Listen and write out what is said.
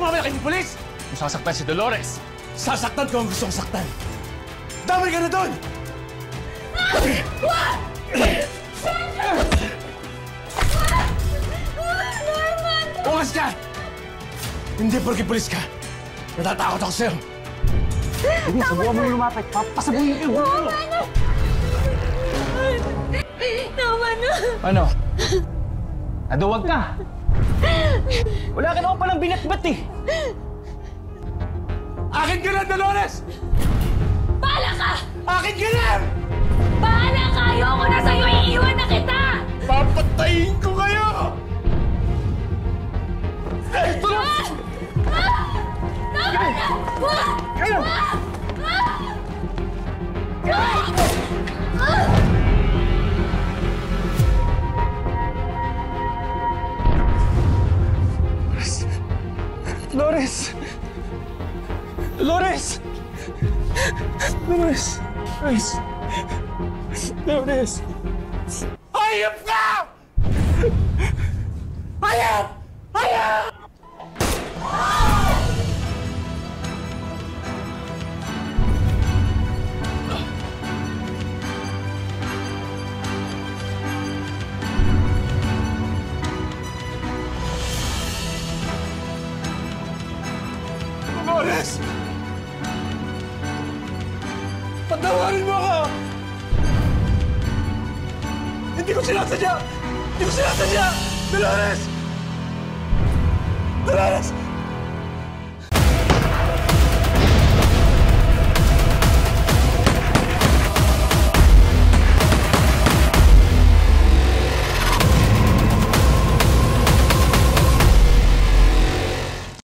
sumama na kayo ni Police! Kung sasaktan si Dolores, sasaktan ko ang gustong saktan. Damay ka na doon! Norman! Bukas ka! Hindi porke pulis ka. Natatakot ako sa'yo. Sige, subukan mo lumapit. Papasabuhin ko yung ulo. Tama na! Ano? Naduwag ka. Wala ka naman palang binatbat eh. Akin ka na, Dolores! Bahala ka! Akin ka na! Bahala ka! Ayoko na sa'yo! Iiwan na kita! Papatayin ko kayo! Tama na! Kayo! Dolores! Dolores! Dolores! Dolores! Dolores! Hayop ka! Hayop! Hayop! Dolores! Patawarin mo ako! Hindi ko sinasadya! Hindi ko sinasadya! Dolores! Dolores!